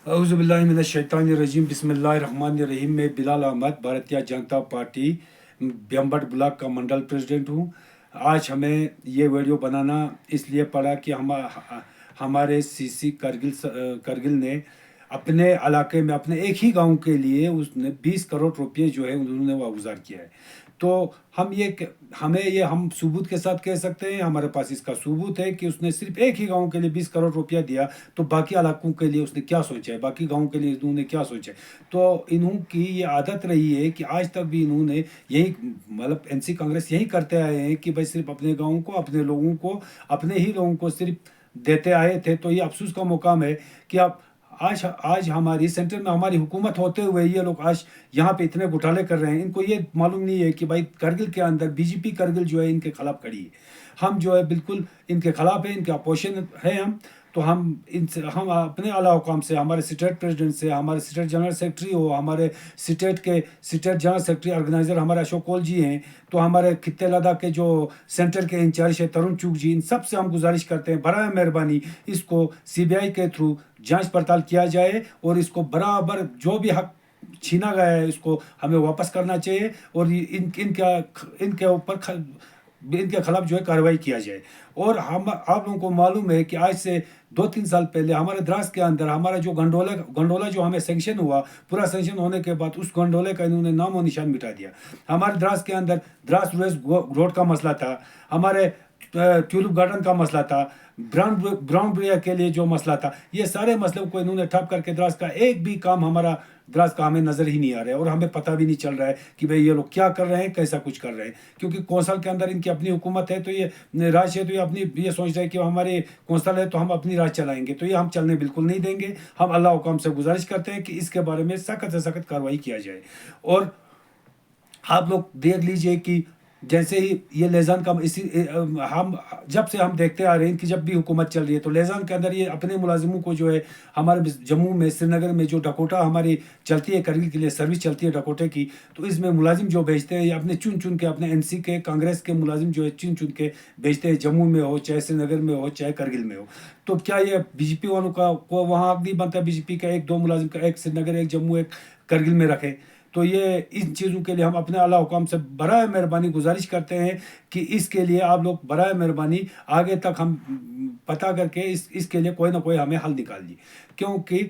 اعوذ باللہ من الشیطان الرجیم، بسم اللہ الرحمن الرحیم۔ میں بلال احمد، بھارتیہ جنتا پارٹی بیمبٹ بلاک کا منڈل پریزیڈنٹ ہوں۔ آج ہمیں یہ ویڈیو بنانا اس لیے پڑا کہ ہمارے سی سی کرگل نے اپنے علاقے میں اپنے ایک ہی گاؤں کے لیے اس نے 20 کروڑ روپے جو ہے انہوں نے واگزار کیا ہے۔ تو ہم ثبوت کے ساتھ کہہ سکتے ہیں، ہمارے پاس اس کا ثبوت ہے کہ اس نے صرف ایک ہی گاؤں کے لیے 20 کروڑ روپیہ دیا، تو باقی علاقوں کے لیے اس نے کیا سوچا ہے، باقی گاؤں کے لیے انہوں نے کیا سوچا ہے۔ تو انہوں کی یہ عادت رہی ہے کہ آج تک بھی انہوں نے یہی مطلب این سی کانگریس یہی کرتے آئے ہیں کہ بھائی صرف اپنے گاؤں کو، اپنے لوگوں کو، اپنے ہی لوگوں کو صرف دیتے آئے تھے۔ تو یہ افسوس کا مقام ہے کہ اب آج ہماری سینٹر میں ہماری حکومت ہوتے ہوئے یہ لوگ آج یہاں پہ اتنے گھوٹالے کر رہے ہیں۔ ان کو یہ معلوم نہیں ہے کہ بھائی کرگل کے اندر بی جے پی کرگل جو ہے ان کے خلاف کھڑی ہے، ہم جو ہے بالکل ان کے خلاف ہیں، ان کے اپوزیشن ہے ہم۔ تو ہم اپنے اعلیٰ حکام سے، ہمارے اسٹیٹ پریزیڈنٹ سے، ہمارے اسٹیٹ جنرل سیکرٹری ہو، ہمارے اسٹیٹ جنرل سیکرٹری آرگنائزر ہمارے اشوک کول جی ہیں، تو ہمارے خطے لداخ کے جو سینٹر کے انچارج ہے ترون چوک جی، ان سب سے ہم گزارش کرتے ہیں برائے مہربانی اس کو سی بی آئی کے تھرو جانچ پڑتال کیا جائے، اور اس کو برابر جو بھی حق چھینا گیا ہے اس کو ہمیں واپس کرنا چاہیے، اور ان کے اوپر ان کے خلاف جو ہے کارروائی کیا جائے۔ اور آپ لوگوں کو معلوم ہے کہ آج سے 2-3 سال پہلے ہمارے دراس کے اندر ہمارا جو گنڈولا جو ہمیں سینکشن ہوا، پورا سینکشن ہونے کے بعد اس گنڈولے کا انہوں نے نام و نشان مٹا دیا۔ ہمارے دراس کے اندر دراس رویس روڈ کا مسئلہ تھا، ہمارے ٹیولپ گارڈن کا مسئلہ تھا، براؤن بریا کے لیے جو مسئلہ تھا، یہ سارے مسئلوں کو انہوں نے ٹھپ کر کے دراس کا ایک بھی کام ہمارا دراس کا ہمیں نظر ہی نہیں آ رہا ہے، اور ہمیں پتہ بھی نہیں چل رہا ہے کہ بھئی یہ لوگ کیا کر رہے ہیں، کیسا کچھ کر رہے ہیں۔ کیونکہ کونسل کے اندر ان کی اپنی حکومت ہے، تو یہ راج ہے، تو یہ سوچ رہے ہیں کہ ہمارے کونسل ہے تو ہم اپنی راج چلائیں گے، تو یہ ہم چلنے بالکل نہیں دیں گے۔ ہم اللہ حکام سے گزارش کرتے ہیں کہ اس کے بارے میں سخت سے سخت کارروائی کیا جائے۔ اور آپ لوگ دیکھ لیجئے کہ جیسے ہی یہ لیزان کا جب سے ہم دیکھتے آ رہے ہیں کہ جب بھی حکومت چل رہی ہے تو لیزان کے اندر یہ اپنے ملازموں کو جو ہے ہمارے جموں میں، سری نگر میں جو ڈکوٹا ہماری چلتی ہے کرگل کے لیے سروس چلتی ہے ڈکوٹے کی، تو اس میں ملازم جو بیچتے ہیں یہ اپنے چن کے اپنے این سی کے کانگریس کے ملازم جو ہے چن کے بیچتے ہیں، جموں میں ہو چاہے سری نگر میں ہو چاہے کرگل میں ہو۔ تو کیا یہ بی جے پی والوں کو وہاں حق نہیں بنتا بی جے پی کا 1-2 ملازم کا، ایک سری نگر، ایک جموں، ایک کرگل میں رکھے؟ تو یہ ان چیزوں کے لیے ہم اپنے اعلیٰ حکام سے برائے مہربانی گزارش کرتے ہیں کہ اس کے لیے آپ لوگ برائے مہربانی آگے تک ہم پتہ کر کے اس کے لیے کوئی نہ کوئی ہمیں حل نکال دی، کیونکہ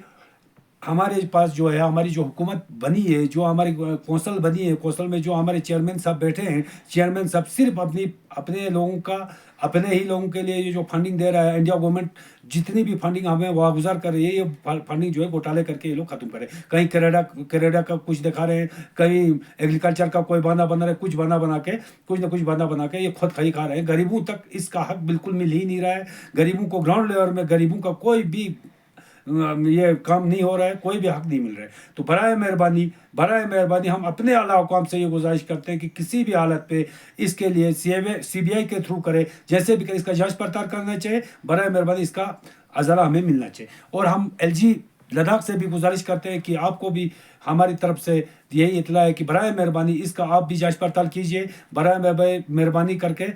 ہمارے پاس جو ہے ہماری جو حکومت بنی ہے، جو ہماری کونسل بنی ہے، کونسل میں جو ہمارے چیئرمین صاحب بیٹھے ہیں، چیئرمین صاحب صرف اپنے لوگوں کا، اپنے ہی لوگوں کے لیے یہ جو فنڈنگ دے رہا ہے، انڈیا گورنمنٹ جتنی بھی فنڈنگ ہمیں واگزار کر رہی ہے، یہ فنڈنگ جو ہے گھوٹالے کر کے یہ لوگ ختم کرے۔ کہیں کینیڈا کا کچھ دکھا رہے ہیں، کہیں ایگریکلچر کا کوئی بہانہ بنا رہے، کچھ بہانہ بنا کے یہ خود کھائی کھا رہے ہیں۔ غریبوں تک اس کا حق بالکل مل ہی نہیں رہا ہے۔ غریبوں کو گراؤنڈ لیول میں غریبوں کا کوئی بھی یہ کام نہیں ہو رہا ہے، کوئی بھی حق نہیں مل رہا ہے۔ تو برائے مہربانی ہم اپنے اعلیٰ حکام سے یہ گزارش کرتے ہیں کہ کسی بھی حالت پہ اس کے لیے سی بی آئی کے تھرو کرے، جیسے بھی کرے، اس کا جانچ پڑتال کرنا چاہیے، برائے مہربانی اس کا ازالہ ہمیں ملنا چاہیے۔ اور ہم ایل جی لداخ سے بھی گزارش کرتے ہیں کہ آپ کو بھی ہماری طرف سے یہی اطلاع ہے کہ برائے مہربانی اس کا آپ بھی جانچ پڑتال کیجئے، برائے مہربانی کر کے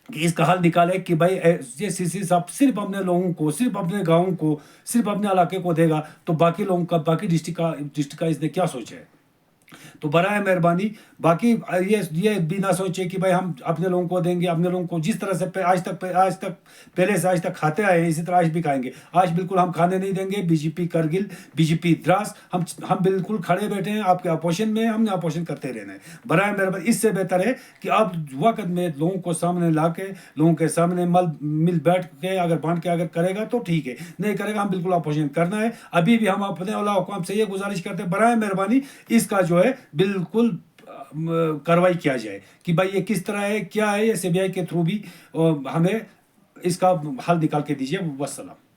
کہ اس کا حل نکالے کہ بھائی یہ سی سی صاحب صرف اپنے لوگوں کو، صرف اپنے گاؤں کو، صرف اپنے علاقے کو دے گا، تو باقی لوگوں کا، باقی ڈسٹرکٹ کا اس نے کیا سوچا ہے؟ تو برائے مہربانی باقی یہ بھی نہ سوچے کہ بھائی ہم اپنے لوگوں کو دیں گے، اپنے لوگوں کو جس طرح سے آج تک پہلے سے آج تک کھاتے آئے ہیں اسی طرح آج بھی کھائیں گے۔ آج بالکل ہم کھانے نہیں دیں گے۔ بی جے پی کرگل، بی جے پی دراس، ہم بالکل کھڑے بیٹھے ہیں، آپ کے اپوزیشن میں، ہم نے اپوزیشن کرتے رہنا ہے۔ برائے مہربانی اس سے بہتر ہے کہ آپ وقت میں لوگوں کو سامنے لا کے، لوگوں کے سامنے مل بیٹھ کے اگر بانٹ کے اگر کرے گا تو ٹھیک ہے، نہیں کرے گا ہم بالکل اپوزیشن کرنا ہے۔ ابھی بھی ہم اپنے اعلیٰ حکام سے یہ گزارش کرتے ہیں برائے مہربانی اس کا جو ہے بالکل کارروائی کیا جائے کہ بھائی یہ کس طرح ہے، کیا ہے، یہ سی بی آئی کے تھرو بھی ہمیں اس کا حل نکال کے دیجیے۔ والسلام۔